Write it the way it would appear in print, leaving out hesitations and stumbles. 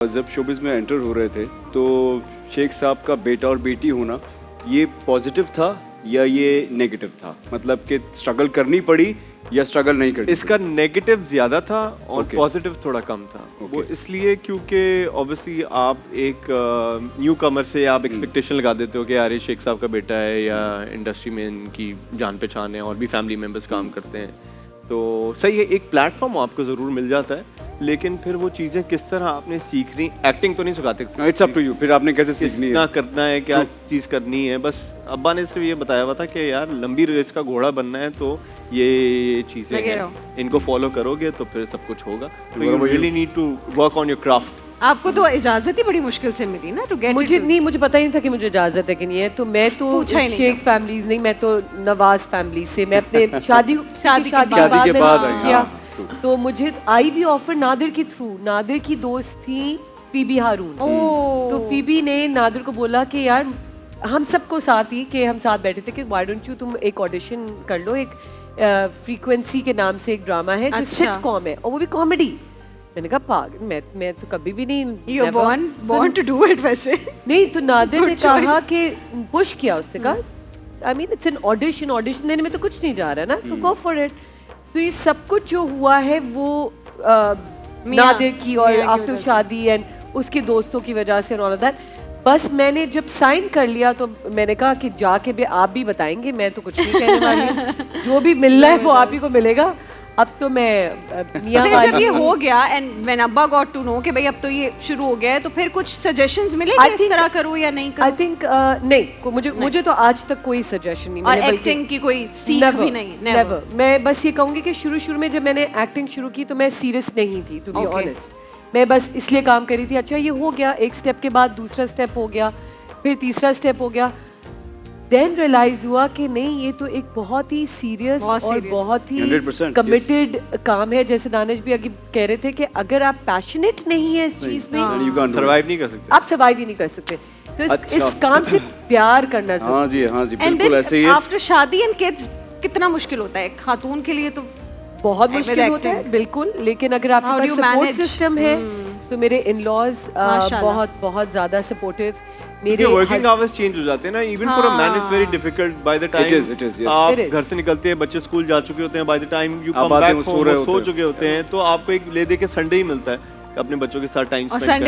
जब शोबिज़ में एंटर हो रहे थे तो शेख साहब का बेटा और बेटी होना ये पॉजिटिव था या ये नेगेटिव था, मतलब कि स्ट्रगल करनी पड़ी या स्ट्रगल नहीं करनी? इसका नेगेटिव ज़्यादा था और Okay. पॉजिटिव थोड़ा कम था। Okay. वो इसलिए क्योंकि ऑब्वियसली आप एक न्यू कमर से आप एक्सपेक्टेशन लगा देते हो कि यार ये शेख साहब का बेटा है या इंडस्ट्री में इनकी जान पहचान है और भी फैमिली मेम्बर्स काम करते हैं, तो सही है, एक प्लेटफॉर्म आपको ज़रूर मिल जाता है। लेकिन फिर वो चीज़ें किस तरह आपने सीखनी, एक्टिंग तो नहीं सिखाते, इट्स अप टू यू, फिर आपने कैसे सीखनी है, कितना करना है, क्या चीज़ करनी है। बस अब्बा ने सिर्फ ये बताया हुआ था कि यार लंबी रेस का घोड़ा बनना है तो ये चीज़ें हैं, इनको फॉलो करोगे तो फिर सब कुछ होगा। तो you really need to work on your craft. आपको तो इजाजत ही बड़ी मुश्किल से मिली ना टू गेट। मुझे पता ही नहीं था कि मुझे इजाजत है कि नहीं है, तो मैं तो शेख फैमिलीज नहीं, मैं तो नवाज फैमिली से, मैं अपने शादी के बाद किया। तो मुझे आई भी ऑफर नादिर के थ्रू, नादिर की दोस्त थी फीबी हारून। तो फीबी ने नादिर को बोला कि यार हम सबको साथ ही कि हम साथ बैठे थे कि व्हाई डोंट यू तुम एक ऑडिशन कर लो, एक फ्रीक्वेंसी के नाम से एक ड्रामा है जो सिटकॉम है और वो भी कॉमेडी। मैंने कहा पागल, मैं तो कभी भी नहीं, you are born to do it. वैसे नहीं, तो नादिर ने कहा कि पुश किया, उससे कहा I mean it's an audition, audition देने में तो कुछ नहीं जा रहा ना, तो गो फॉर इट। तो ये सब कुछ जो हुआ है वो नादिर की और आफ्टर शादी एंड उसके दोस्तों की वजह से और ऑल ऑफ दैट। बस मैंने जब साइन कर लिया तो मैंने कहा कि जाके भी आप भी बताएंगे, मैं तो कुछ नहीं कहने वाली, जो भी मिलना है वो आप ही को मिलेगा। अब तो मैं मियां जब ये हो गया एंड व्हेन अब्बा गॉट टू नो कि भाई अब तो ये शुरू हो गया है, तो फिर कुछ सजेशंस मिले कि इस तरह करो या नहीं करो? आई थिंक नहीं, मुझे तो आज तक कोई सजेशन नहीं मिला, और एक्टिंग की कोई सीख भी नहीं। नेवर। मैं बस ये कहूंगी कि शुरू में जब मैंने एक्टिंग शुरू की तो मैं सीरियस नहीं थी, टू बी ऑनेस्ट। मैं बस इसलिए काम कर रही थी, अच्छा ये हो गया, एक स्टेप के बाद दूसरा स्टेप हो गया, फिर तीसरा स्टेप हो गया, देन रियलाइज हुआ कि नहीं ये तो एक बहुत ही सीरियस और बहुत ही कमिटेड काम है। जैसे दानिश भी अभी कह रहे थे कि अगर आप पैशनेट नहीं है इस चीज में, सर्वाइव नहीं कर सकते, आप सर्वाइव ही नहीं कर सकते। तो इस काम से प्यार करना जरूरी। हाँ जी बिल्कुल ऐसे ही है। आफ्टर शादी एंड किड्स कितना मुश्किल होता है खातून के लिए? तो बहुत मुश्किल होता है बिल्कुल, लेकिन अगर आपके पास सपोर्ट सिस्टम है तो मेरे इन-लॉज बहुत ज्यादा सपोर्टिव। मेरे वर्किंग आवर्स चेंज हो जाते हैं ना, even for a man it's very difficult by the time आप घर से निकलते हैं, बच्चे स्कूल जा चुके होते हैं, by the time you come back home so चुके होते हैं, तो आपको एक ले दे के संडे ही मिलता है अपने बच्चों के साथ टाइम स्पेंड करने।